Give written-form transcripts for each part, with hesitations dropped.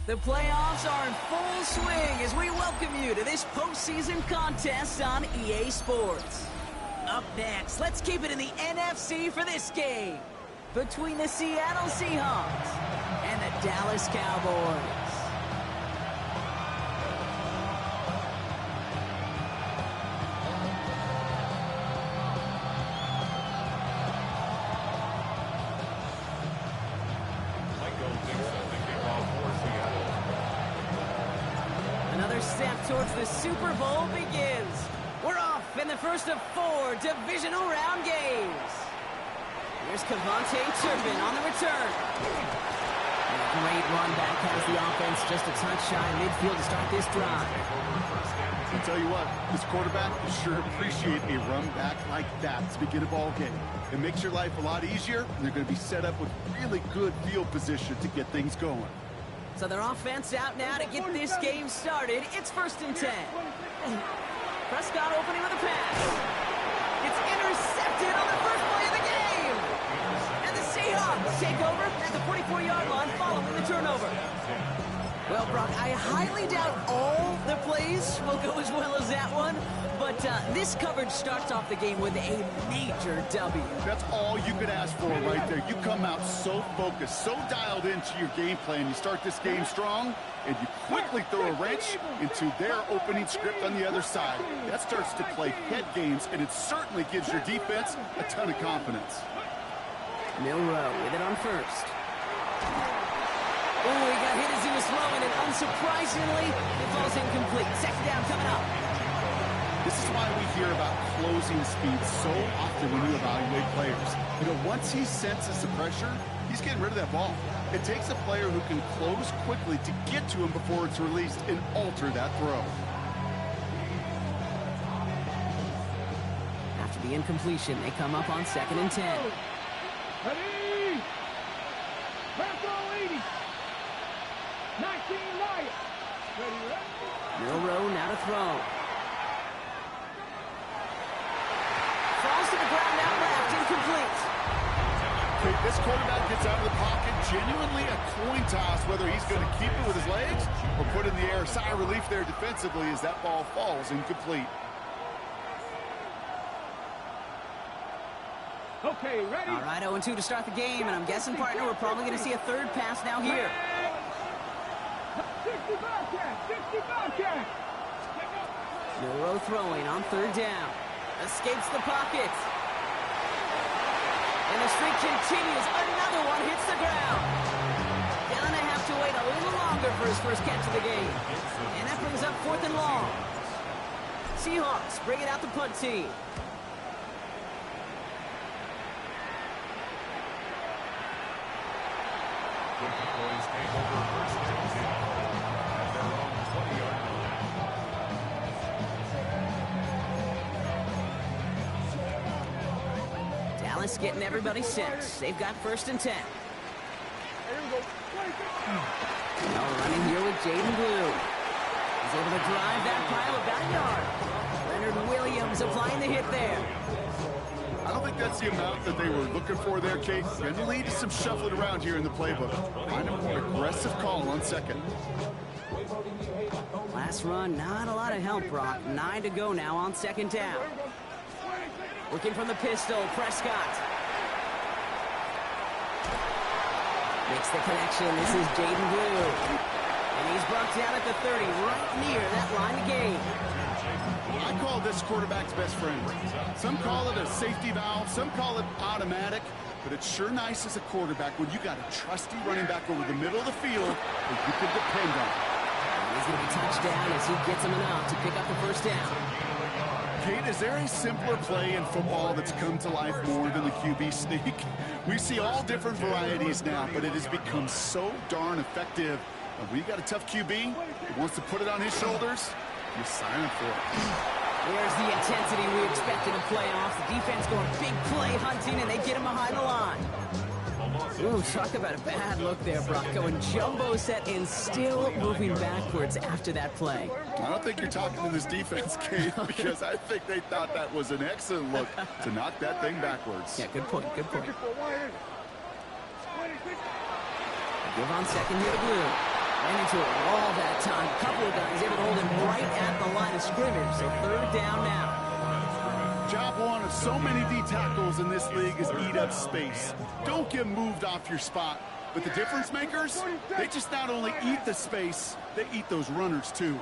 The playoffs are in full swing as we welcome you to this postseason contest on EA Sports. Up next, let's keep it in the NFC for this game between the Seattle Seahawks and the Dallas Cowboys. Another step towards the Super Bowl begins. We're off in the first of 4 divisional round games. Here's Kevontae Turpin on the return. And a great run back has the offense just a touch shy midfield to start this drive. I'll tell you what, this quarterback will sure appreciate a run back like that to begin a ball game. It makes your life a lot easier, and they're going to be set up with really good field position to get things going. So their offense out now to get this game started. It's 1st and 10. Prescott opening with a pass. It's intercepted on the first play of the game. And the Seahawks take over at the 44-yard line following the turnover. Well, Brock, I highly doubt all the plays will go as well as that one. But this coverage starts off the game with a major W. That's all you could ask for right there. You come out so focused, so dialed into your game plan. You start this game strong, and you quickly throw a wrench into their opening script on the other side. That starts to play head games, and it certainly gives your defense a ton of confidence. Milroe with it on first. Oh, he got hit as he was throwing, and unsurprisingly, it falls incomplete. 2nd down coming up. This is why we hear about closing speed so often when you evaluate players. You know, once he senses the pressure, he's getting rid of that ball. It takes a player who can close quickly to get to him before it's released and alter that throw. After the incompletion, they come up on 2nd and 10. Ready? Press all 80. 19 Lions. Ready? Milroe now to throw. Falls to the ground out left, incomplete. Okay, this quarterback gets out of the pocket, genuinely a coin toss, whether he's going to keep it with his legs or put it in the air. Sigh of relief there defensively as that ball falls incomplete. Okay, ready? All right, 0-2 to start the game, and I'm guessing, partner, we're probably going to see a 3rd pass now here. 65 catch. Milroe throwing on 3rd down. Escapes the pocket. And the streak continues. Another one hits the ground. Gonna have to wait a little longer for his first catch of the game. And that brings up 4th and long. Seahawks bring it out the punt team. Dallas getting everybody set. They've got 1st and 10. Now running here with Jaden Blue. He's able to drive that pile about a yard. Leonard Williams applying the hit there. I don't think that's the amount that they were looking for there, Kate. Going to lead to some shuffling around here in the playbook. Find a more aggressive call on 2nd. Last run, not a lot of help, Brock. 9 to go now on 2nd down. Working from the pistol, Prescott. Makes the connection. This is Jaden Blue. And he's brought down at the 30, right near that line of game. I call this quarterback's best friend. Some call it a safety valve, some call it automatic, but it's sure nice as a quarterback when you got a trusty running back over the middle of the field that you can depend on. And he's going to be touchdown as he gets him enough to pick up the 1st down. Kate, is there a simpler play in football that's come to life more than the QB sneak? We see all different varieties now, but it has become so darn effective. When you got a tough QB who wants to put it on his shoulders, you sign up for it. There's the intensity we expected in playoffs. The defense going big play hunting, and they get him behind the line. Ooh, talk about a bad look there, Brock. Going jumbo set and still moving backwards after that play. I don't think you're talking to this defense, Kate, because I think they thought that was an excellent look to knock that thing backwards. Yeah, good point, good point. Give on 2nd here to Blue. Ran into a wall that time. A couple of guys able to hold him right at the line of scrimmage. So third down now. Job one of so many D tackles in this league is eat up space. Don't get moved off your spot. But the difference makers, they just not only eat the space, they eat those runners too.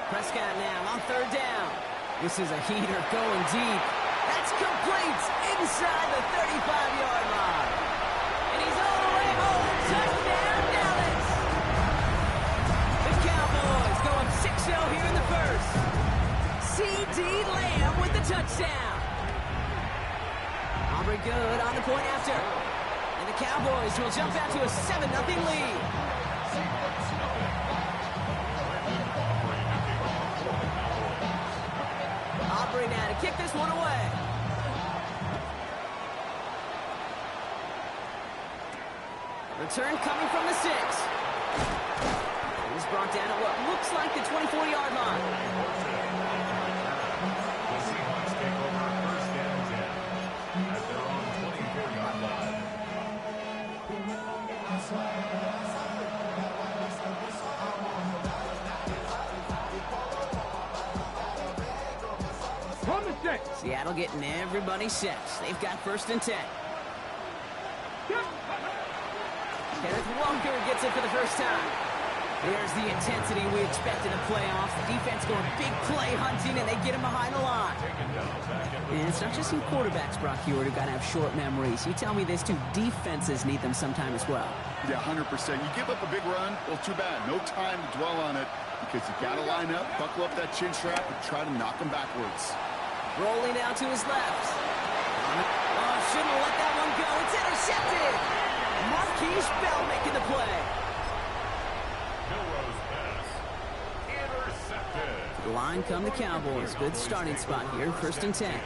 Prescott now on third down. This is a heater going deep. That's complete inside the 35-yard line. And he's all the way home. Touchdown, Dallas. The Cowboys go up 6-0 here in the first. C.D. Lamb with the touchdown. Aubrey good on the point after. And the Cowboys will jump out to a 7-0 lead. Aubrey now to kick this one away. Return coming from the 6. He's brought down at what looks like the 24-yard line. The Seahawks take over first and 10 at their own 24-yard line. From the 6. Seattle getting everybody set. They've got first and 10. Kenneth Walker gets it for the first time. There's the intensity we expect in a playoff. The defense going big play hunting, and they get him behind the line. And it's not just some quarterbacks, Brock Hewitt, who got to have short memories. You tell me this too, defenses need them sometime as well. Yeah, 100%. You give up a big run, well, too bad. No time to dwell on it because you got to line up, buckle up that chin strap, and try to knock him backwards. Rolling out to his left. Oh, shouldn't have let that one go. It's intercepted. Marquise Bell making the play. Milrose pass. Intercepted. The line come the Cowboys. Good starting spot here. First and 10. At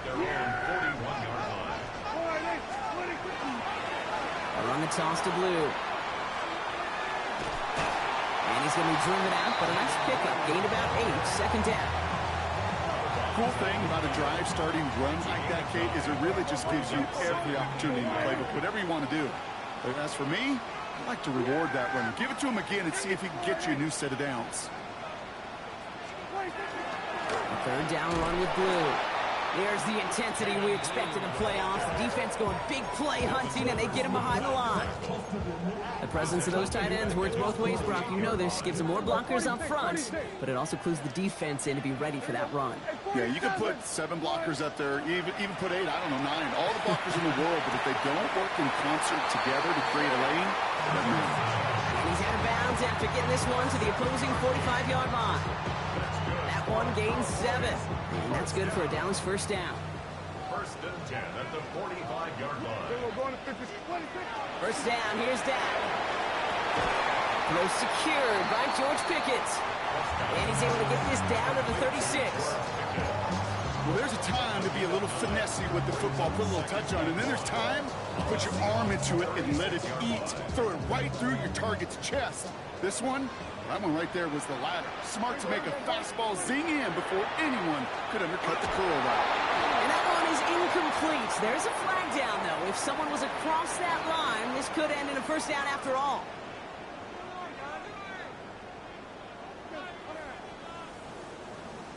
their own 41-yard line. They're on the toss to Blue. And he's going to be driven out, but a nice pickup. Gained about 8. Second down. Cool thing about a drive starting runs like that, Kate, is it really just gives you every opportunity to play with whatever you want to do. But as for me, I like to reward that run. Give it to him again and see if he can get you a new set of downs. A third down run with Blue. There's the intensity we expect in the playoffs. The defense going big play hunting, and they get him behind the line. The presence of those tight ends works both ways, Brock. You know this. Gives them more blockers up front, but it also clues the defense in to be ready for that run. Yeah, you can put 7 blockers up there, even put 8, I don't know, 9. All the blockers in the world, but if they don't work in concert together to create a lane, it doesn't matter. And he's out of bounds after getting this one to the opposing 45-yard line. That one gains 7. And that's good for a Dallas first down. First and 10 at the 45-yard line. First down, here's Dak. Throw secured by George Pickett. And he's able to get this down to the 36. Well, there's a time to be a little finessey with the football, put a little touch on it. And then there's time to put your arm into it and let it eat. Throw it right through your target's chest. This one, that one right there was the latter. Smart to make a fastball zing in before anyone could undercut the curl route. And that one is incomplete. There's a flag down, though. If someone was across that line, this could end in a first down after all.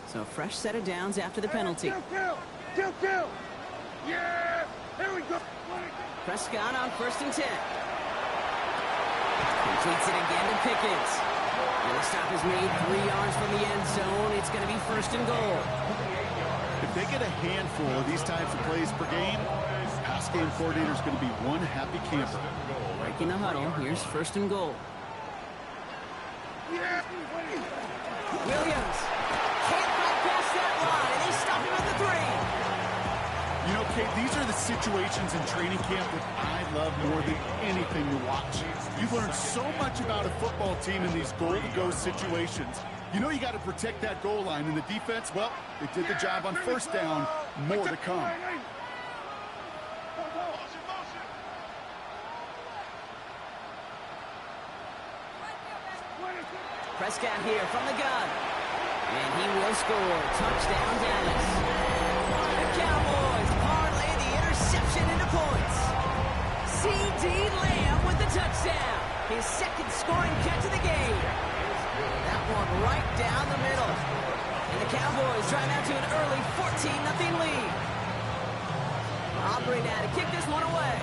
So a fresh set of downs after the penalty. Kill. Yeah, there we go. Prescott on first and 10. Completes it again to Pickett. And the stop is made 3 yards from the end zone. It's going to be first and goal. If they get a handful of these types of plays per game, pass game coordinator is going to be one happy camper. Breaking the huddle. Here's first and goal. Williams can't get past that line, and they stop him at the 3. You know, Kate, these are the situations in training camp that I love more than anything to watch. You've learned so much about a football team in these goal-to-go situations. You know you got to protect that goal line, and the defense, well, they did the job on first down. More to come. Prescott here from the gun. And he will score. Touchdown, Dallas. The Cowboys parlay the interception into points. C.D. Lamb with the touchdown. His second scoring catch of the game. That one right down the middle. And the Cowboys drive out to an early 14-0 lead. Aubrey now to kick this one away.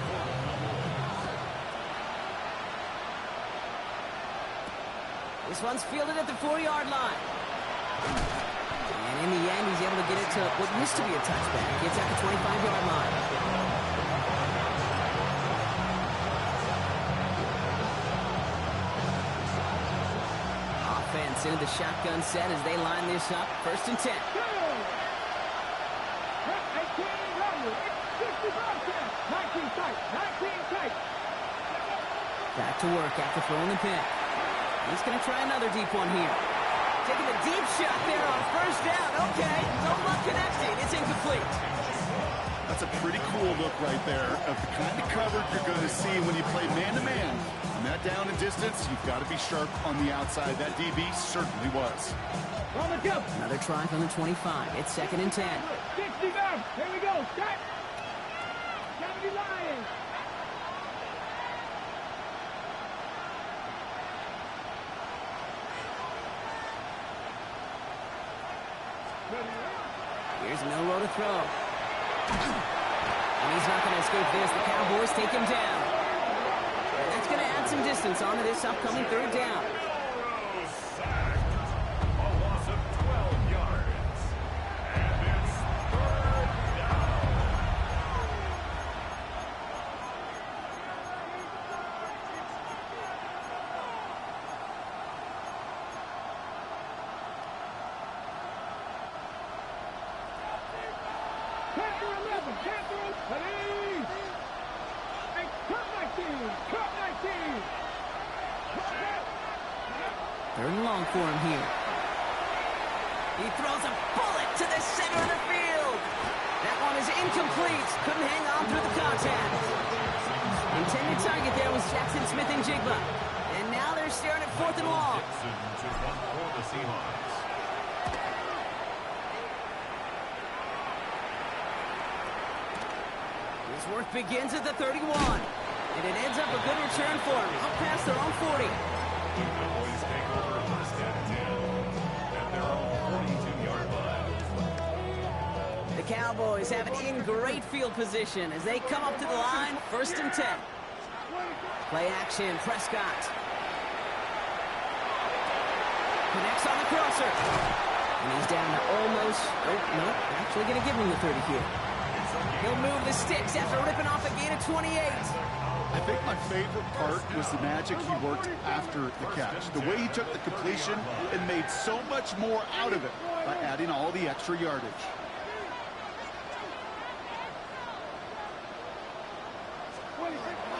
This one's fielded at the 4-yard line. And in the end, he's able to get it to what used to be a touchback. Gets at the 25-yard line. Offense into the shotgun set as they line this up. 1st and 10. Back to work after throwing the pick. He's going to try another deep one here. Taking a deep shot there on 1st down. Okay, no luck connecting. It's incomplete. That's a pretty cool look right there of the kind of coverage you're going to see when you play man-to-man. From that down and distance, you've got to be sharp on the outside. That DB certainly was. Another try from the 25. It's 2nd and 10. 60 down. Here we go. Start. 70 Lions. Here's Milroe to throw. And he's not going to escape this. The Cowboys take him down. And that's going to add some distance onto this upcoming 3rd down. A loss of 12 yards. And it's 3rd down. Third and long for him here. He throws a bullet to the center of the field. That one is incomplete. Couldn't hang on through the contact. Intended target there was Jackson Smith and Jigba. And now they're staring at 4th and long. To run for the Seahawks. His work begins at the 31. And it ends up a good return for him. Up past their own 40. The Cowboys take over 1st and 10 at their own 42-yard line. The Cowboys have it in great field position as they come up to the line. 1st and 10. Play action, Prescott. Connects on the crosser. And he's down to almost, no, actually going to give him the 30 here. He'll move the sticks after ripping off a gain of 28. I think my favorite part was the magic he worked after the catch. The way he took the completion and made so much more out of it by adding all the extra yardage.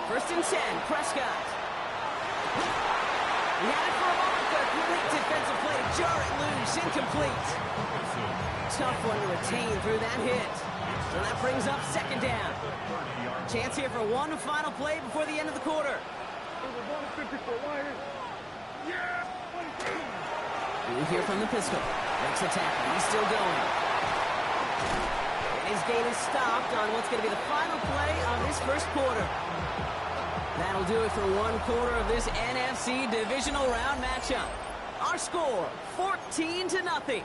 First and 10, Prescott. He had it for a moment, but a complete defensive play to jar it loose, incomplete. Tough one to retain through that hit. So that brings up 2nd down. Chance here for one final play before the end of the quarter. We hear from the pistol. Makes the tackle. He's still going. And his gain is stopped on what's going to be the final play of this 1st quarter. That'll do it for one quarter of this NFC divisional round matchup. Our score, 14-0.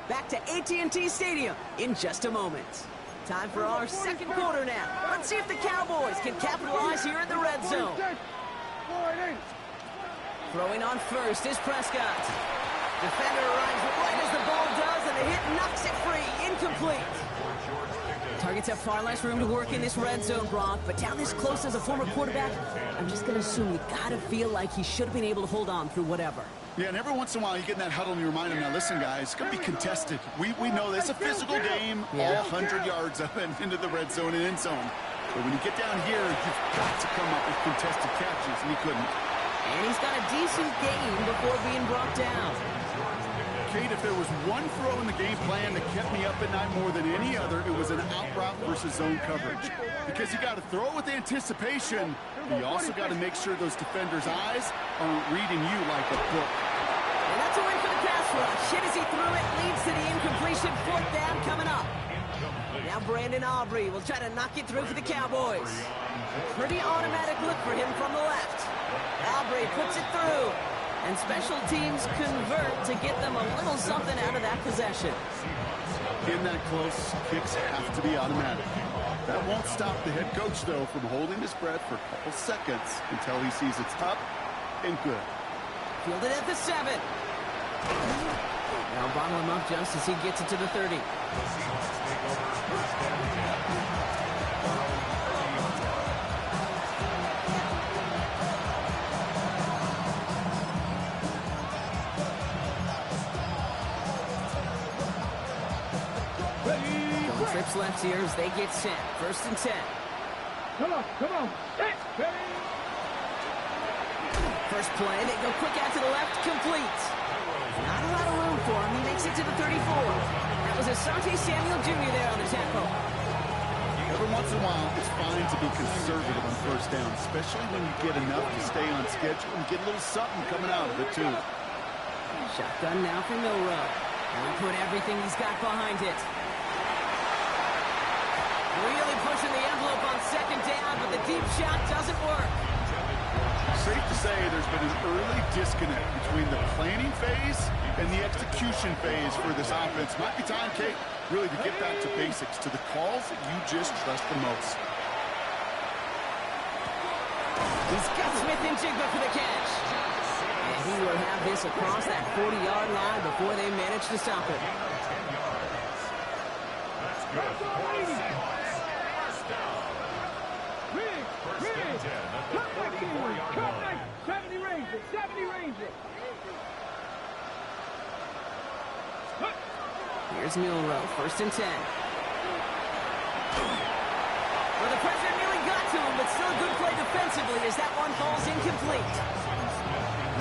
Back to AT&T Stadium in just a moment. Time for our 2nd quarter now. Let's see if the Cowboys can capitalize here in the red zone. Throwing on 1st is Prescott. Defender arrives right as the ball does, and the hit knocks it free. Incomplete. Targets have far less room to work in this red zone, Brock, but down this close as a former quarterback, I'm just going to assume you got to feel like he should have been able to hold on through whatever. Yeah, and every once in a while you get in that huddle and you remind them, now listen guys, it's going to be contested. We know this, it's a physical game, all 100 yards up and into the red zone and end zone. But when you get down here, you've got to come up with contested catches, and he couldn't. And he's got a decent gain before being brought down. Kate, if there was one throw in the game plan that kept me up at night more than any other, it was an out route versus zone coverage. Because you got to throw with anticipation, but you also got to make sure those defenders' eyes aren't reading you like a book. And that's a win for the pass rush. Hit as he threw it, leads to the incompletion. 4th down coming up. Now Brandon Aubrey will try to knock it through for the Cowboys. Pretty automatic look for him from the left. recovery, puts it through. And special teams convert to get them a little something out of that possession. In that close, kicks have to be automatic. That won't stop the head coach, though, from holding his breath for a couple seconds until he sees it's up and good. Fielded at the 7. Now bottle him up just as he gets it to the 30. Trips left here as they get set. First and 10. Come on. Set, ready. First play, they go quick out to the left, complete. Not a lot of room for him. He makes it to the 34. That was Asante Samuel Jr. there on the tackle. Every once in a while, it's fine to be conservative on first down, especially when you get enough to stay on schedule and get a little something coming out of it, too. Shotgun now for Milrow. And we put everything he's got behind it. Really pushing the envelope on second down, but the deep shot doesn't work. Safe to say there's been an early disconnect between the planning phase and the execution phase for this offense. Might be time, Kate, really to get back to basics, to the calls that you just trust the most. He's got Smith and Jigba for the catch. And he will have this across that 40-yard line before they manage to stop it. That's good. 70 Ranger. Here's Milrow, first and 10. Well, the pressure nearly got to him, but still a good play defensively as that one falls incomplete.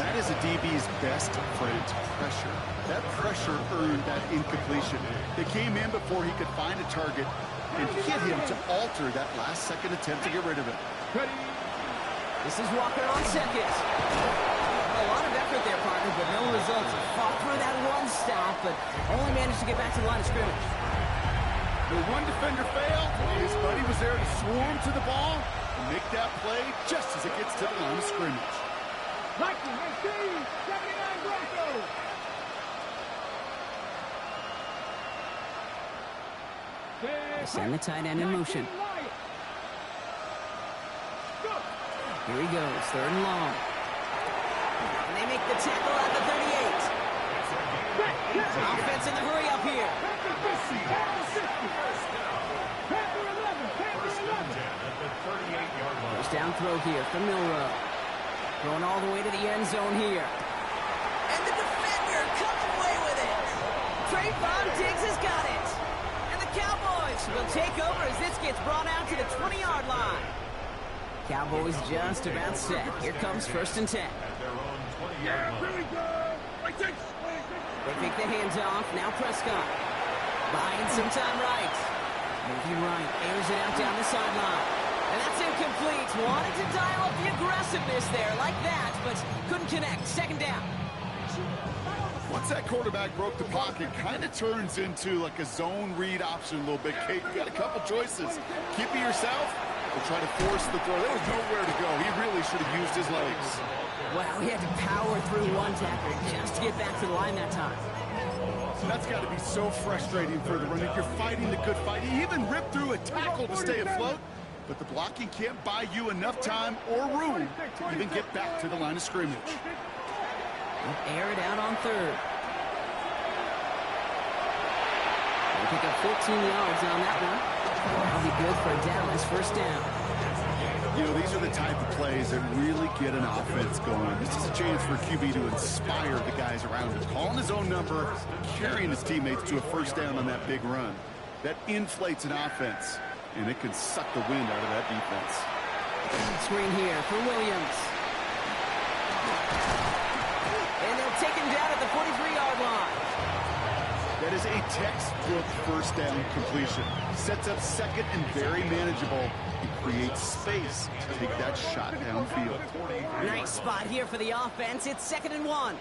That is a DB's best friend, pressure. That pressure earned that incompletion. They came in before he could find a target and hit him to alter that last-second attempt to get rid of it. This is Walker on second. A lot of effort there, partner, but no results. Fought through that one stop, but only managed to get back to the line of scrimmage. The one defender failed. His buddy was there to swarm to the ball and make that play just as it gets to the line of scrimmage. Likely, 79 Broncos. Send the tight end in motion. Here he goes, third and long. And they make the tackle at the 38. Offense in the hurry up here. First down throw here for Milrow. Going all the way to the end zone here. And the defender comes away with it. Trayvon Diggs has got it. And the Cowboys will take over as this gets brought out to the 20-yard line. Cowboys just about set. Here comes first and 10. They take the hands off. Now Prescott. Buying some time right. Moving right. Airs it out down the sideline. And that's incomplete. Wanted to dial up the aggressiveness there like that, but couldn't connect. Second down. Once that quarterback broke the pocket, kind of turns into like a zone read option a little bit. Kate, you got a couple choices. Keep it yourself or try to force the throw. There was nowhere to go. He really should have used his legs. Wow, he had to power through one tackler just to get back to the line that time. That's got to be so frustrating for the runner. You're fighting the good fight. He even ripped through a tackle to stay afloat, but the blocking can't buy you enough time or room to even get back to the line of scrimmage. Air it out on third. They'll pick up 14 yards on that one. That'll be good for Dallas. First down. You know, these are the type of plays that really get an offense going. This is a chance for a QB to inspire the guys around him. Calling his own number, carrying his teammates to a first down on that big run. That inflates an offense, and it can suck the wind out of that defense. Screen here for Williams. And they'll take him down at the 43-yard line. That is a textbook first down completion. Sets up second and very manageable. It creates space to take that shot downfield. Nice spot here for the offense. It's second and 1.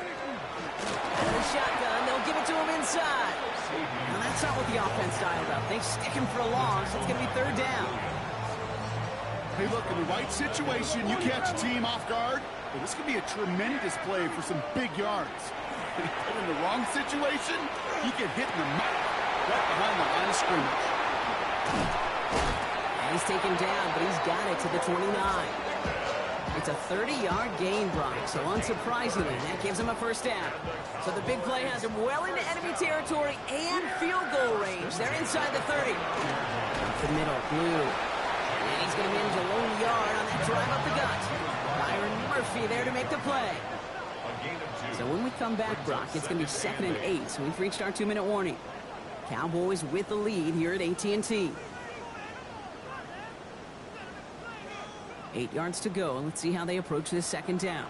And the shotgun, they'll give it to him inside. Now that's not what the offense dialed up. They stick him for a long, so it's going to be third down. Hey, look, in the right situation, you catch a team off guard, well, this could be a tremendous play for some big yards. But in the wrong situation, you get hit in the mouth right behind the line of scrimmage. And he's taken down, but he's got it to the 29. It's a 30-yard gain, Brock, so unsurprisingly, that gives him a first down. So the big play has him well into enemy territory and field goal range. They're inside the 30. Up the middle, Blue. And he's going to manage a lone yard on that drive up the gut. Byron Murphy there to make the play. So when we come back, Brock, it's going to be 2nd and 8, so we've reached our 2-minute warning. Cowboys with the lead here at AT&T. 8 yards to go, and let's see how they approach this 2nd down.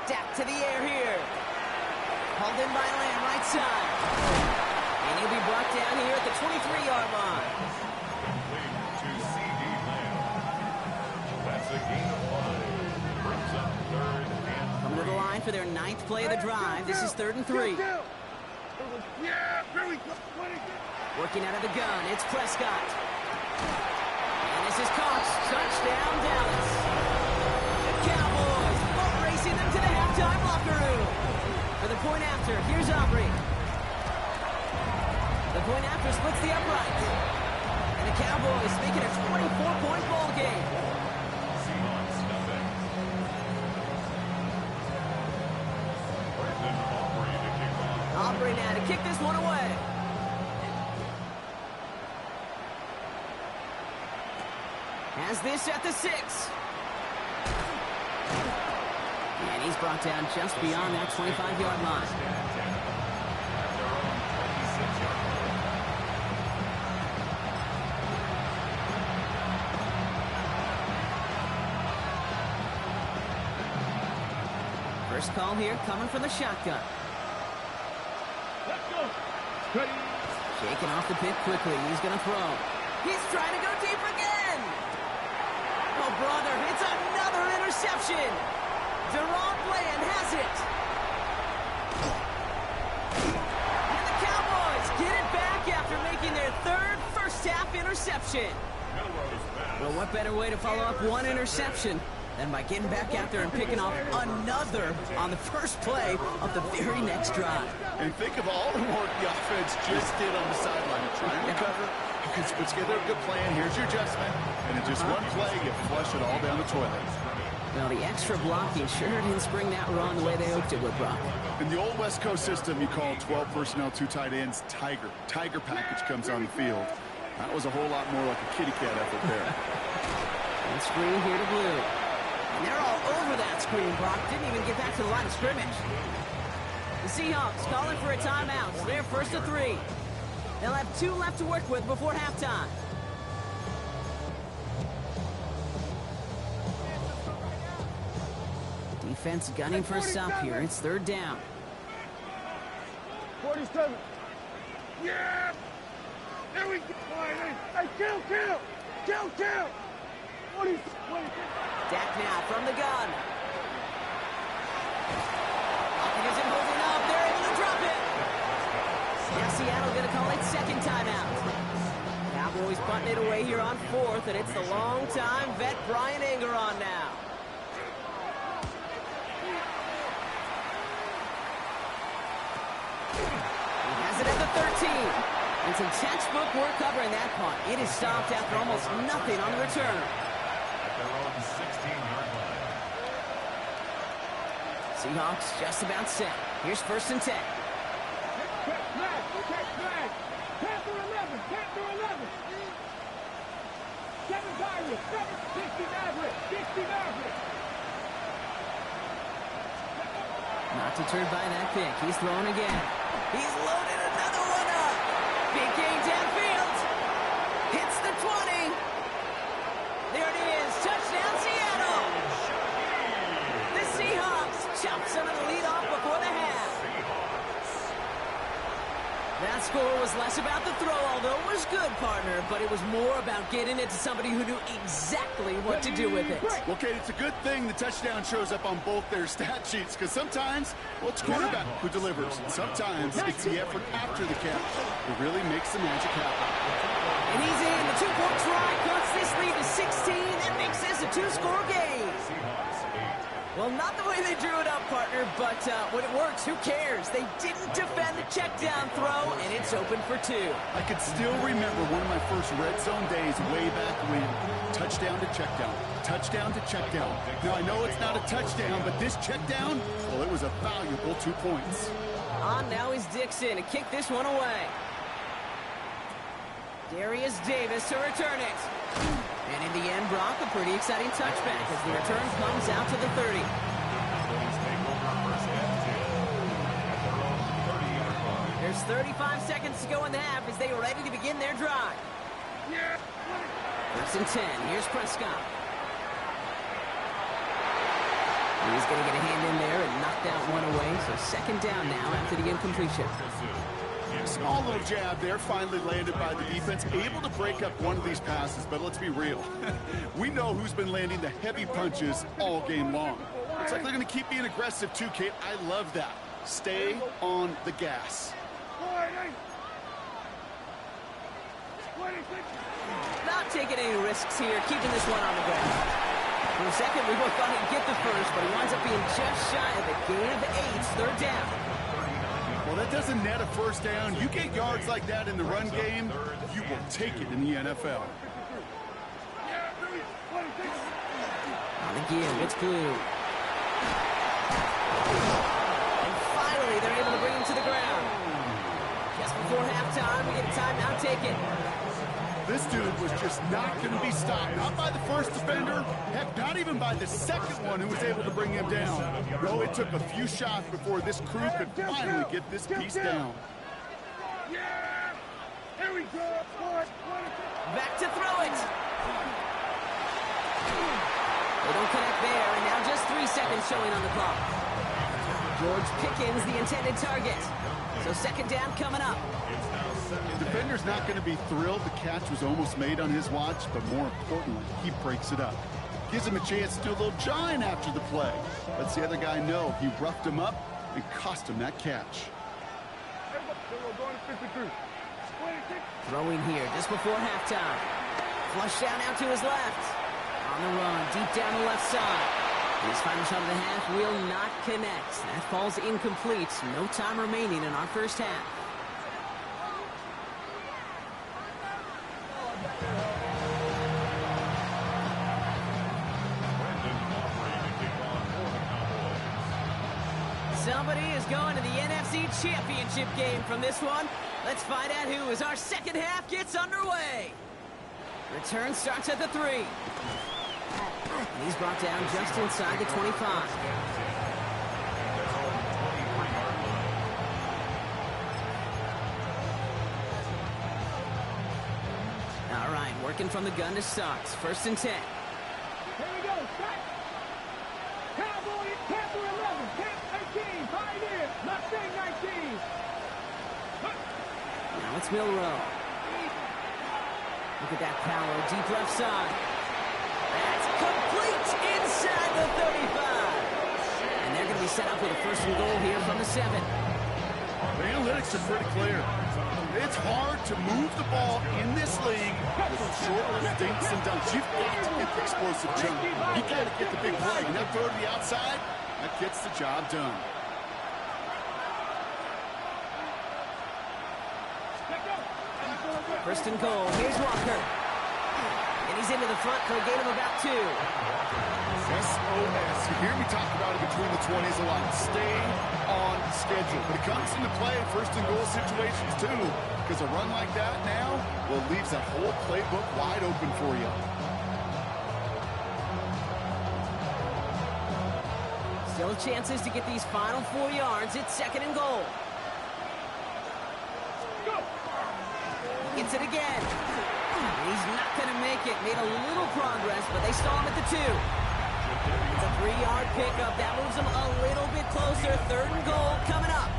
Dak to the air here. Hauled in by Lamb, right side. And he'll be brought down here at the 23-yard line. Complete to C.D. Lamb. That's a gain of 5. Brings up 3rd and 3. Coming to the line for their 9th play of the drive. This is 3rd and 3. Working out of the gun, it's Prescott. And this is caught. Touchdown, Dallas. The Cowboys boat racing them to the halftime locker room. For the point after, here's Aubrey. The point after splits the upright. And the Cowboys make it a 24-point ball game. Seahawks nothing. Brendan Aubrey to kick off. Aubrey now to kick this one away. Has this at the 6. And he's brought down just beyond that 25-yard line. First call here coming from the shotgun. Let's go. Ready. Shaking off the pick quickly. He's going to throw. He's trying to go deep again. Oh, brother, it's another interception. Deron Bland has it. And the Cowboys get it back after making their 3rd first-half interception. Well, what better way to follow up one interception than by getting back out there and picking off another on the first play of the very next drive. And think of all the work the offense just did on the sideline to try and recover. You can put together a good plan. Here's your adjustment. And in just one play, you flush it all down the toilet. Well, the extra blocking sure didn't spring that run the way they hoped it would, Brock. In the old West Coast system, you call 12 personnel, 2 tight ends, Tiger. Tiger package comes on the field. That was a whole lot more like a kitty cat effort there. And screen here to Blue. And they're all over that screen, Brock. Didn't even get back to the line of scrimmage. The Seahawks calling for a timeout. So they're 1st and 3. They'll have 2 left to work with before halftime. Defense gunning for a stop here. It's 3rd down. 47. Yeah. There we go. Hey, kill. 40. Dak now from the gun. Hopkins isn't holding up. They're able to drop it. Now Seattle going to call it 2nd timeout. Cowboys punting it away here on 4th, and it's the long-time vet Brian Anger on now. He has it at the 13. And some textbook work covering that punt. It is stopped after almost nothing on the return. At their own 16-yard line. Seahawks just about set. Here's 1st and 10. Catch flag. Panther 11. 7 Pirates. 60 Mavericks. Not deterred by that pick. He's throwing again. He's loaded another one up. Big game downfield. Hits the 20. There it is. Touchdown, Seattle. The Seahawks chop some of the lead off before the half. That score was less about the throw, although it was good, partner, but it was more about getting it to somebody who knew exactly what to do with it. Well, Kate, it's a good thing the touchdown shows up on both their stat sheets, because sometimes, well, it's quarterback who delivers. And sometimes it's the effort after the catch that really makes the magic happen. And he's in. The two-point try cuts this lead to 16 and makes this a two-score game. Well, not the way they drew it up, partner, but when it works, who cares? They didn't defend the check down throw, and it's open for two. I can still remember one of my first red zone days way back when. Touchdown to check down. Touchdown to check down. Now, I know it's not a touchdown, but this check down, well, it was a valuable 2 points. On now is Dixon to kick this one away. Darius Davis to return it. And in the end, Brock, a pretty exciting touchback as the return comes out to the 30. There's 35 seconds to go in the half as they are ready to begin their drive. First and 10. Here's Prescott. He's going to get a hand in there and knock that one away. So second down now after the incompletion. Small little jab there, finally landed by the defense. Able to break up one of these passes, but let's be real. We know who's been landing the heavy punches all game long. Looks like they're going to keep being aggressive too, Kate. I love that. Stay on the gas. Not taking any risks here, keeping this one on the ground. For a second, we both thought he'd get the first, but he winds up being just shy of the gain of 8, third down. Well, that doesn't net a first down. You get yards like that in the run game, you will take it in the NFL. On the give, it's Blue. And finally, they're able to bring him to the ground. Just before halftime, we get a timeout taken. This dude was just not going to be stopped. Not by the first defender. Heck, not even by the second one who was able to bring him down. No, it took a few shots before this crew could finally get this piece down. Here we go. Back to throw it. They don't connect there, and now just 3 seconds showing on the clock. George Pickens, the intended target. So second down coming up. The defender's not going to be thrilled the catch was almost made on his watch, but more importantly, he breaks it up. Gives him a chance to do a little jawing after the play. Lets the other guy know he roughed him up and cost him that catch. Throwing here just before halftime. Flush down out to his left. On the run, deep down the left side. His final shot of the half will not connect. That falls incomplete. No time remaining in our first half. Somebody is going to the NFC Championship game from this one. Let's find out who as our second half gets underway. Return starts at the 3. And he's brought down just inside the 25. All right, working from the gun to start. First and 10. Here we go. Start. Cowboy, Panther 11, Camp 18, Pioneer, Mustang 19. Now it's Milrow. Look at that power, deep left side. That's complete inside the 35. And they're going to be set up with a first and goal here from the 7. The analytics are pretty clear. It's hard to move the ball in this league with short little dinks and dunks. You've got to get the explosive jump. You got to get the big play. And that throw to the outside, that gets the job done. First and goal. Here's Walker. And he's into the front for a gain of about 2. SOS. You hear me talk about it between the 20s a lot. Stay on schedule. But it comes into play in first and goal situations too. Because a run like that now, well, leaves that whole playbook wide open for you. Still chances to get these final 4 yards. It's second and goal. Gets it again. He's not going to make it. Made a little progress, but they stall him at the 2. It's a 3-yard pickup. That moves them a little bit closer. Third and goal coming up.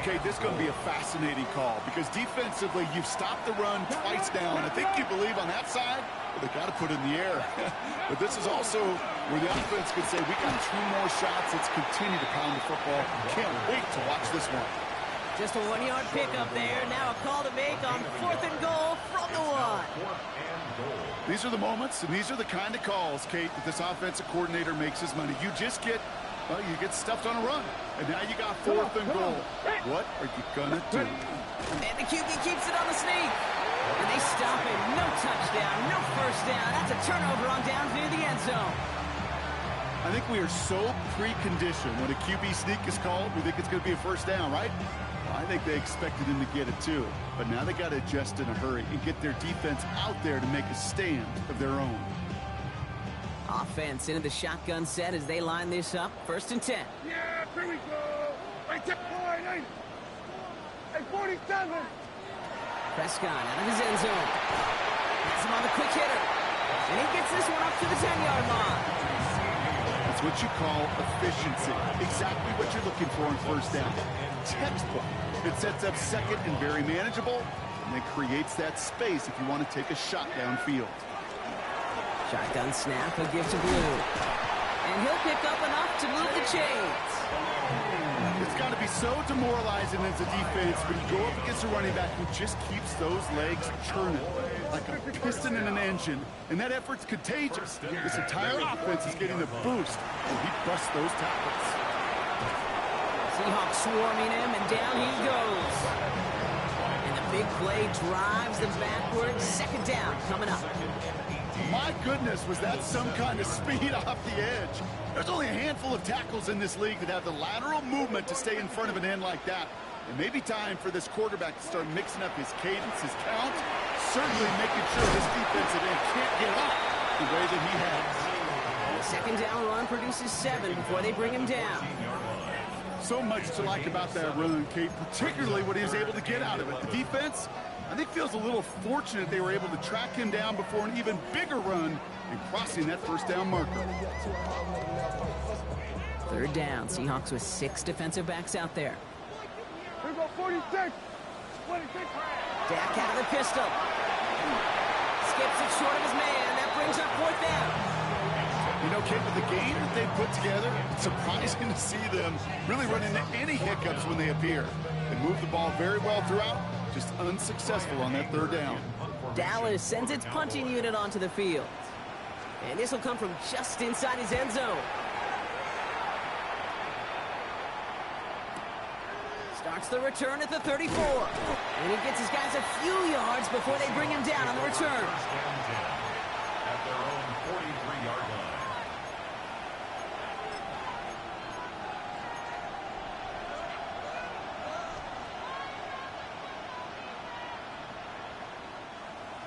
Okay, this is going to be a fascinating call because defensively, you've stopped the run twice down. I think you believe on that side, well, they've got to put it in the air. But this is also where the offense could say, we got 2 more shots. Let's continue to pound the football. Can't wait to watch this one. Just a 1-yard pickup there. Now a call to make on 4th and goal from the 1. These are the moments, and these are the kind of calls, Kate, that this offensive coordinator makes his money. You just get, well, you get stuffed on a run. And now you got 4th and goal. What are you going to do? And the QB keeps it on the sneak. And they stop it. No touchdown, no first down. That's a turnover on downs near the end zone. I think we are so preconditioned when a QB sneak is called, we think it's going to be a first down, right? Well, I think they expected him to get it too. But now they got to adjust in a hurry and get their defense out there to make a stand of their own. Offense into the shotgun set as they line this up. 1st and 10. Yeah, here we go. I take 49. And 47. Prescott out of his end zone. Has him on the quick hitter. And he gets this one up to the 10-yard line. That's what you call efficiency. Exactly what you're looking for in first down. Textbook. It sets up second and very manageable, and then creates that space if you want to take a shot downfield. Shotgun snap, a give to Blue. And he'll pick up enough to move the chains. It's got to be so demoralizing as a defense when you go up against a running back who just keeps those legs churning like a piston in an engine, and that effort's contagious. This entire offense is getting a boost when he busts those tackles. Seahawks swarming him, and down he goes. And the big play drives them backwards. 2nd down coming up. My goodness, was that some kind of speed off the edge. There's only a handful of tackles in this league that have the lateral movement to stay in front of an end like that. It may be time for this quarterback to start mixing up his cadence, his count, certainly making sure this defensive end can't get up the way that he has. The 2nd down run produces 7 before they bring him down. So much to like about that run, Kate, particularly what he was able to get out of it. The defense, I think, feels a little fortunate they were able to track him down before an even bigger run and crossing that first down marker. 3rd down. Seahawks with 6 defensive backs out there. Here we go, 46. 26. Dak out of the pistol. Skips it short of his man. That brings up 4th down. You know, Kate, with the game that they put together, it's surprising to see them really run into any hiccups when they appear. They move the ball very well throughout, just unsuccessful on that 3rd down. Dallas sends its punting unit onto the field. And this will come from just inside his end zone. Starts the return at the 34. And he gets his guys a few yards before they bring him down on the return. At their own 43-yard line.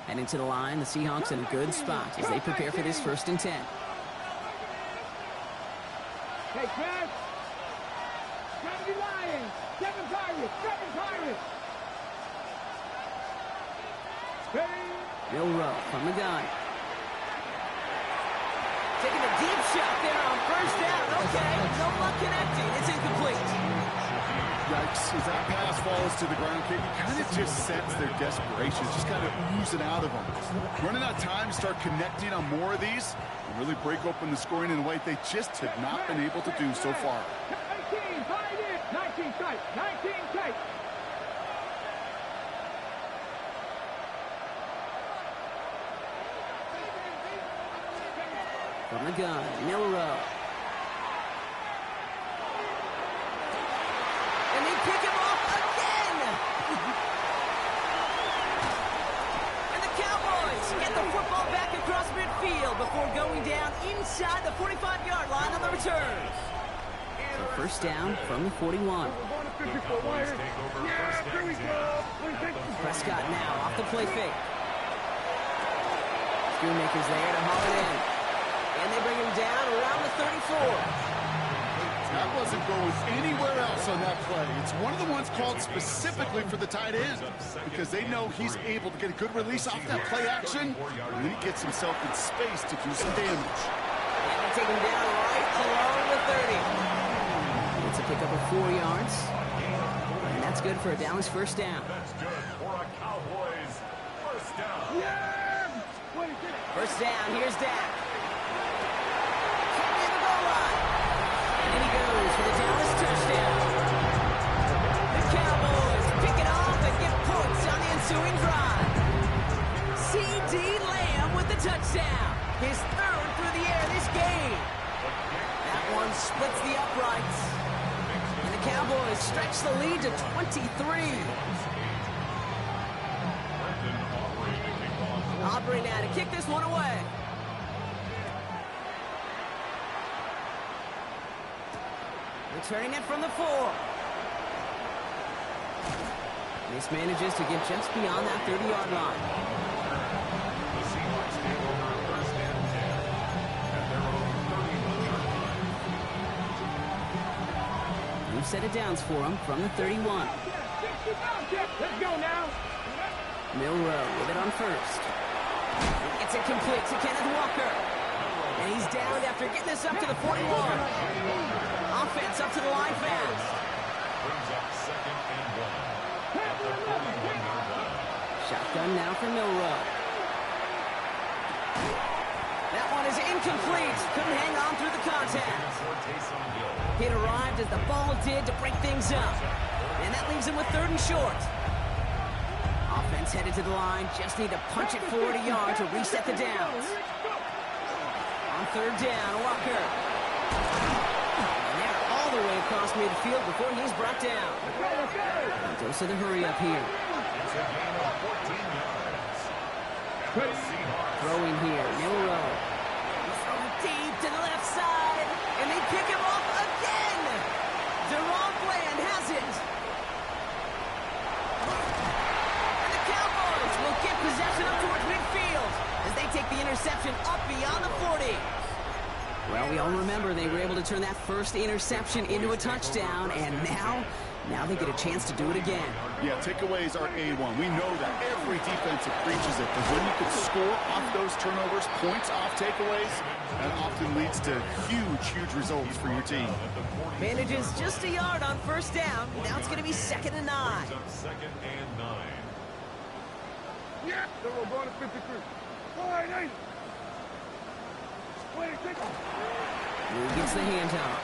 Heading to the line, the Seahawks in a good spot as they prepare for this 1st and 10. Hey, Chris. 70 Lions. 7 Pirates. 7 Pirates. Ready? Milrow from the gun. Taking a deep shot there on 1st down. Okay, no luck connecting. It's incomplete. Yikes, as that pass falls to the ground, Kate, you kind of just sense their desperation, just kind of oozing out of them. Running out of time to start connecting on more of these and really break open the scoring in a way they just have not been able to do so far. 18, tight end. 19 tight. 19 tight. From the gun, Milrow. And they pick him off again! And the Cowboys get the football back across midfield before going down inside the 45-yard line on the return. So 1st down from the 41. Prescott now off the play fake. Schoonmaker's there to haul it in. And they bring him down around the 34. That wasn't going anywhere else on that play. It's one of the ones called specifically for the tight end because they know he's able to get a good release off that play action, and then he gets himself in space to do some damage. And they take him down right along the 30. It's a pickup of 4 yards. And that's good for a Dallas 1st down. That's good for a Cowboys 1st down. Yeah! 1st down, here's Dak. Near the goal line. And he goes for the Dallas touchdown. The Cowboys Cowboys stretch the lead to 23. Aubrey now to kick this one away. Returning it from the 4. Mismanages to get just beyond that 30-yard line. The Seahawks take over first and 10 at their own 31-yard line. New set of downs for him from the 31. Let's go now. Milrow with it on first. It's incomplete to Kenneth Walker. And he's down after getting this up to the 41. Offense up to the line fast. Brings up second and 1 at the 41-yard line. Shotgun now for Milrow. That one is incomplete. Couldn't hang on through the contact. It arrived as the ball did to break things up. And that leaves him with 3rd and short. Offense headed to the line. Just need to punch it forward a yard to reset the downs. On 3rd down, Walker. And they're all the way across midfield before he's brought down. Dose of the hurry up here. It's a gain of 14 yards. And the Seahawks Throwing here, Milrow. He's throwing deep to the left side. And they pick him off again. Deron Bland has it. And the Cowboys will get possession up towards midfield as they take the interception up beyond the 40. Well, we all remember they were able to turn that first interception into a touchdown, and now they get a chance to do it again. Yeah, takeaways are A1. We know that every defensive preaches it, but when you can score off those turnovers, points off takeaways, that often leads to huge results for your team. Manages just a yard on 1st down. Now it's going to be 2nd and 9. brings up second and 9. Yeah. So we're going to 53. All right, 80. Who gets the handoff?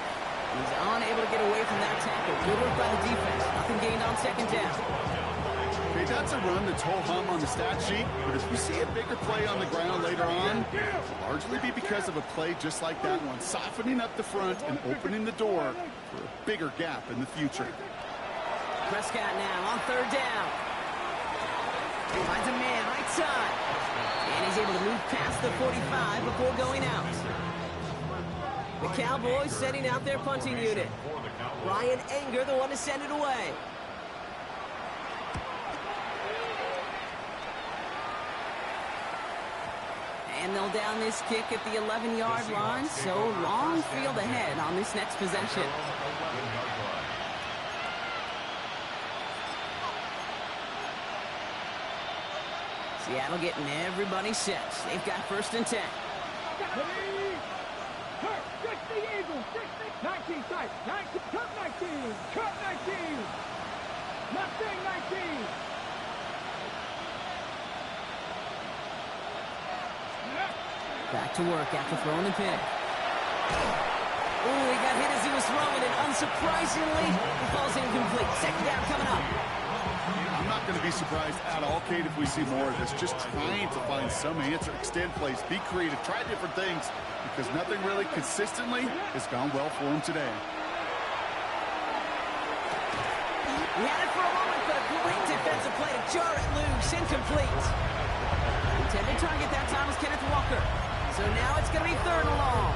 He's unable to get away from that tackle. Good work by the defense. Nothing gained on 2nd down. Okay, that's a run that's ho-hum on the stat sheet, but if you see a bigger play on the ground later on, it'll largely be because of a play just like that one, softening up the front and opening the door for a bigger gap in the future. Prescott now on 3rd down. Finds a man right side. And he's able to move past the 45 before going out. The Cowboys setting out their punting unit. Ryan Anger, the one to send it away. And they'll down this kick at the 11-yard line, so long field ahead on this next possession. Seattle getting everybody set. They've got 1st and 10. Hurt, 60 Eagles, 60, 19 tight, 19, cut 19, cut 19, Mustang 19. Back to work after throwing the pick. Ooh, he got hit as he was throwing it. Unsurprisingly, he falls incomplete. 2nd down coming up. I'm not going to be surprised at all, Kate, if we see more of this. Just trying to find some answer, extend plays, be creative, try different things, because nothing really consistently has gone well for him today. He had it for a moment, but a great defensive play to jar it loose. Incomplete. Intended target that time was Kenneth Walker. So now it's going to be 3rd and long.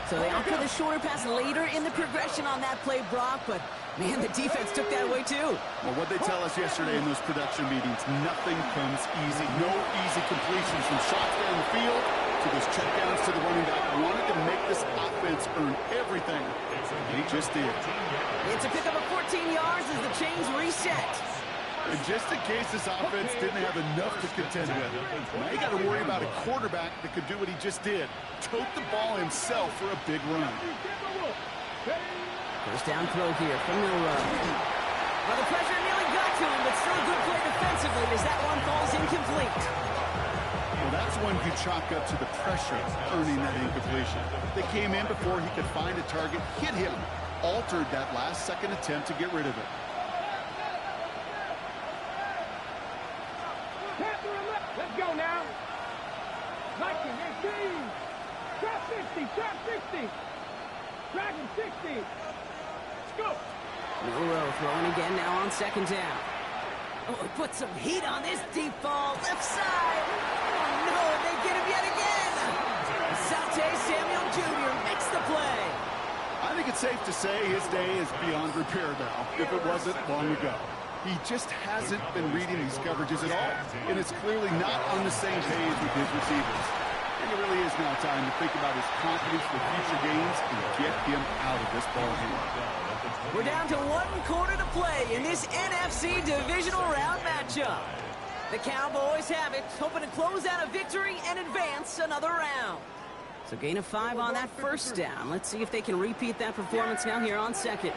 So they opt for the shorter pass later in the progression on that play, Brock, but man, the defense took that away too. Well, what they tell us yesterday in those production meetings, nothing comes easy. No easy completions from shots down the field to those checkdowns to the running back. Wanted to make this offense earn everything. They just did. It's a pickup of 14 yards as the chains reset. And just in case this offense didn't have enough to contend with, now you got to worry about a quarterback that could do what he just did. Tote the ball himself for a big run. 1st down throw here from Milrow. Well, the pressure nearly got to him, but still a good play defensively as that one falls incomplete. Well, that's one you chalk up to the pressure earning that incompletion. They came in before he could find a target, hit him, altered that last-second attempt to get rid of it. Let's go now. 19, 18. Trap 60, trap 60. Dragon 60. Milrow throwing again now on second down. Oh, he put some heat on this deep ball. Left side. Oh, no, they get him yet again. Sante Samuel Jr. makes the play. I think it's safe to say his day is beyond repair now, if it wasn't long ago. He just hasn't been reading these coverages at all, and it's clearly not on the same page with his receivers. And it really is now time to think about his confidence for future games and get him out of this ball game. We're down to 1 quarter to play in this NFC divisional round matchup. The Cowboys have it, hoping to close out a victory and advance another round. So gain of 5 on that first down. Let's see if they can repeat that performance now here on second.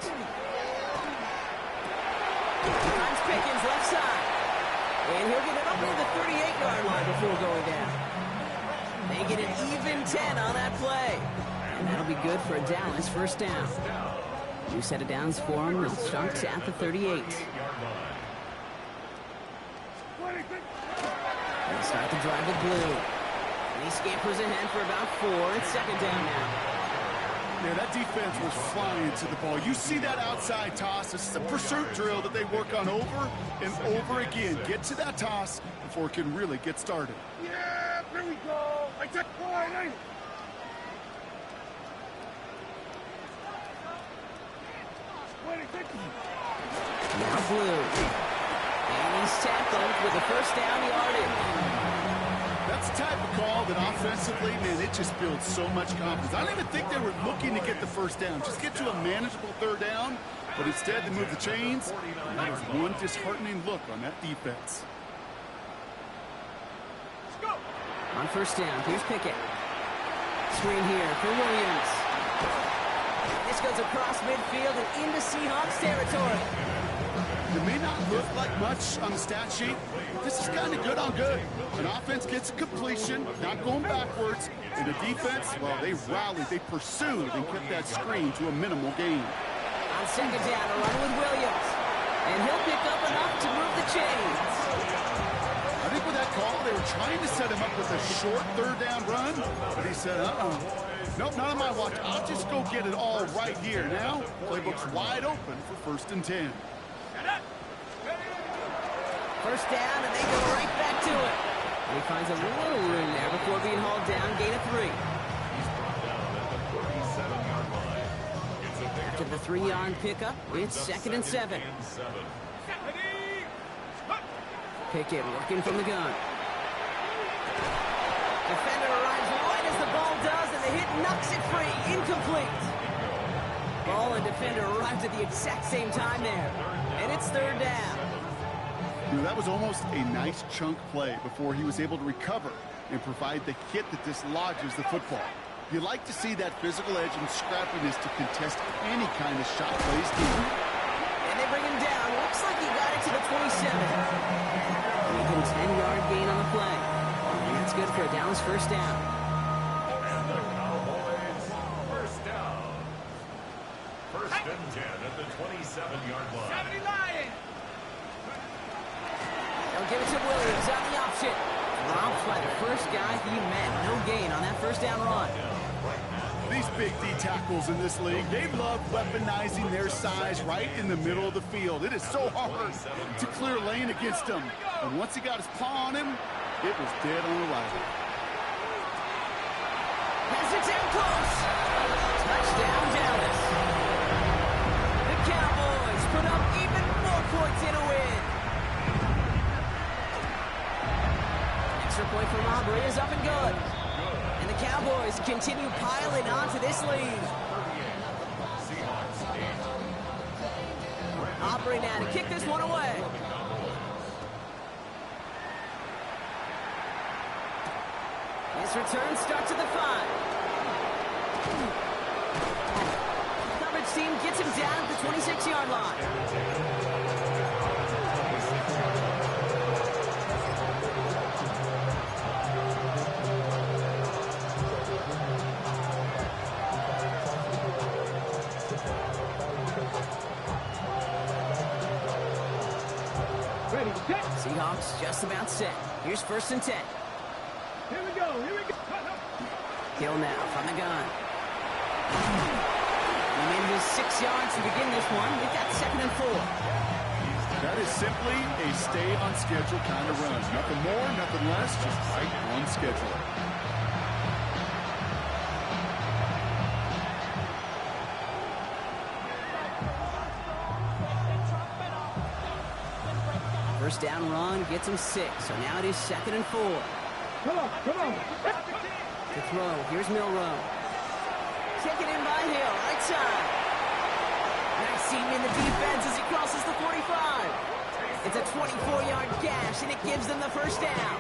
Finds Pickens left side. And he'll get it up near the 38-yard line before going down. They get an even 10 on that play. And that'll be good for a Dallas first down. New set of downs for him. They'll start at the 38. They'll start the drive with blue. And he scampers ahead for about 4. It's second down now. Yeah, that defense was flying to the ball. You see that outside toss. This is a pursuit drill that they work on over and over again. Get to that toss before it can really get started. Yeah, here we go. I took point. Now blue. And he's tackled with a first down yardage. That's the type of call that offensively, man, it just builds so much confidence. I don't even think they were looking to get the first down. Just get to a manageable third down. But instead, they move the chains. And that was one disheartening look on that defense. On first down, here's Pickett. Screen here for Williams. This goes across midfield and into Seahawks territory. It may not look like much on the stat sheet, but this is kind of good on good. An offense gets a completion, not going backwards, and the defense, well, they rallied, they pursued, and kept that screen to a minimal gain. On second down, a run with Williams. And he'll pick up enough to move the chains. I think with that call, they were trying to set him up with a short third down run, but he said, nope, not on my watch. I'll just go get it all right here. Now, playbook's wide open for first and 10. First down, and they go right back to it. And he finds a little room there before being hauled down, gain of 3. He's brought down at the 37-yard line. It's a After the 3-yard pickup, it's second and 7. Pickett working from the gun. Defender arrives right as the ball does, and the hit knocks it free. Incomplete. Ball and defender arrives at the exact same time there. And it's third down. You know, that was almost a nice chunk play before he was able to recover and provide the hit that dislodges the football. You like to see that physical edge and scrappiness to contest any kind of shot plays team. And they bring him down. Looks like he got it to the 27. Making 10-yard gain on the play. And that's good for a Dallas first down. And the Cowboys first down. First and 10 at the 27-yard line. They'll give it to Williams on the option. Dropped by the first guy he met. No gain on that first down run. These big D tackles in this league, they love weaponizing their size right in the middle of the field. It is so hard to clear lane against them. And once he got his paw on him, it was dead on arrival. Has it down close. Touchdown, Dallas. The Cowboys put up even more points in a win. Extra point from Aubrey is up and good. And the Cowboys continue piling onto this lead. Aubrey now to kick this one away. His return starts at the 5. Coverage team gets him down at the 26-yard line. Ready, set. Seahawks just about set. Here's first and 10. Here we go, here we go. Hill now from the gun. And in averages 6 yards to begin this one. We've got 2nd and 4. That is simply a stay-on-schedule kind of run. Nothing more, nothing less, just right on schedule. First down run gets him 6, so now it is 2nd and 4. Come on, come on. To throw, here's Milrow. Taken in by Hill, right side. Nice seam in the defense as he crosses the 45. It's a 24-yard gash, and it gives them the first down.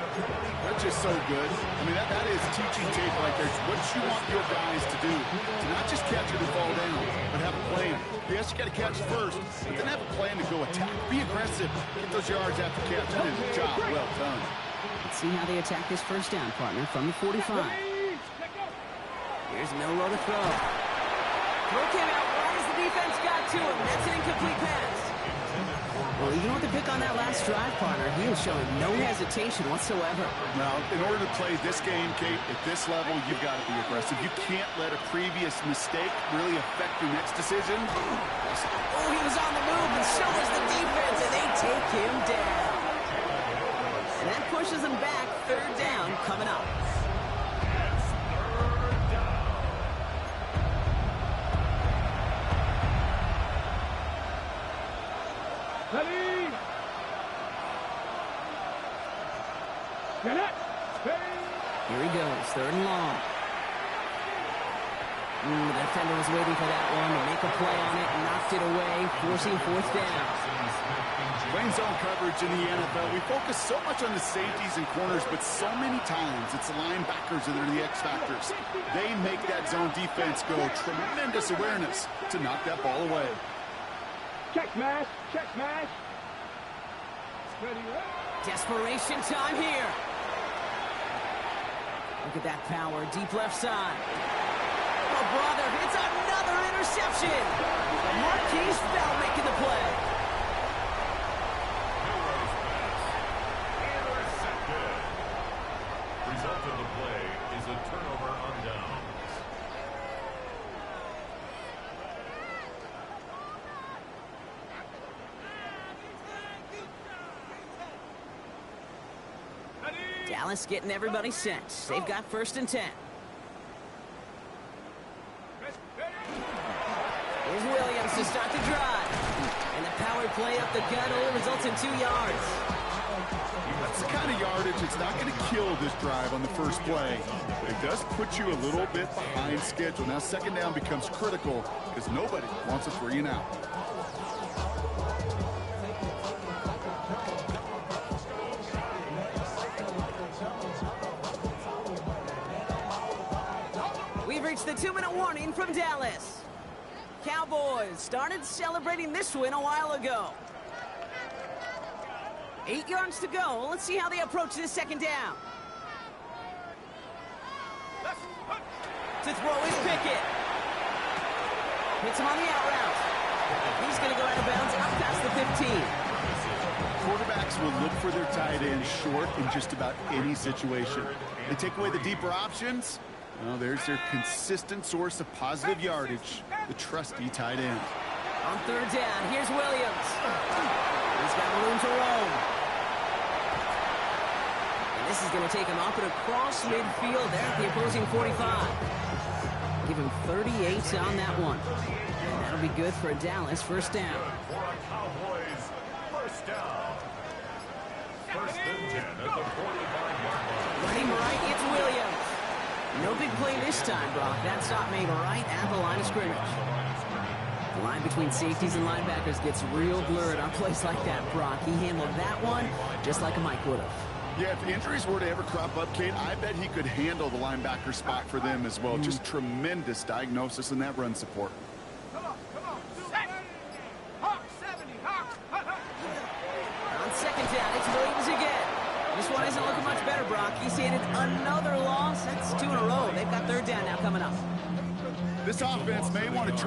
That's just so good. I mean, that is teaching tape right there. It's what you want your guys to do. To not just catch it and fall down, but have a plan. Yes, you got to catch it first, but then have a plan to go attack. Be aggressive. Get those yards after catch. That is a job well done. Let's see how they attack this first down, partner, from the 45. Here's Milrow to throw. Throw came out right as the defense got to him. That's an incomplete pass. Well, even with the pick on that last drive, partner, he was showing no hesitation whatsoever. Now, in order to play this game, Kate, at this level, you've got to be aggressive. You can't let a previous mistake really affect your next decision. Oh, he was on the move, and so was the defense, and they take him down. And that pushes him back. 3rd down coming up. Ready? Get it. Here he goes, 3rd and long. The defender was waiting for that one to make a play on it and knocked it away, forcing 4th down. Playing zone coverage in the NFL, we focus so much on the safeties and corners, but so many times it's the linebackers that are the X factors. They make that zone defense go. Tremendous awareness to knock that ball away. Check smash. Check smash. Ready. Desperation time here. Look at that power, deep left side. Oh, brother, it's another interception. Marquise Bell making the play. Intercepted. Result of the play is a turnover on downs. Dallas getting everybody set. They've got 1st and 10. Here's Williams to start the drive. And the power play up the gut only results in 2 yards. That's the kind of yardage that's not going to kill this drive on the first play. But it does put you a little bit behind schedule. Now 2nd down becomes critical because nobody wants a 3 and out. We've reached the 2-minute warning from Dallas. Cowboys started celebrating this win a while ago. 8 yards to go. Let's see how they approach this 2nd down. To throw is Pickett. Hits him on the out route. He's going to go out of bounds out past the 15. Quarterbacks will look for their tight end short in just about any situation. They take away the deeper options. Well, there's their consistent source of positive yardage, the trusty tight end. On 3rd down, here's Williams. He's got room to roam. And this is going to take him up and across midfield there at the opposing 45. Give him 38 on that one. And that'll be good for a Dallas 1st down. For a Cowboys 1st down. 1st and 10 at the 45-yard line. Running right, it's Williams. No big play this time, Brock. That stop made right at the line of scrimmage. The line between safeties and linebackers gets real blurred on plays like that, Brock. He handled that one just like a Mike would have. Yeah, if injuries were to ever crop up, Kate, I bet he could handle the linebacker spot for them as well. Just tremendous diagnosis in that run support. Come on. Set. Hawk 70. Hawk. On 2nd down, it's Williams again. This one isn't looking much better, Brock. He's handed another loss. That's 2 in a row. They've got 3rd down now coming up. This offense may want to try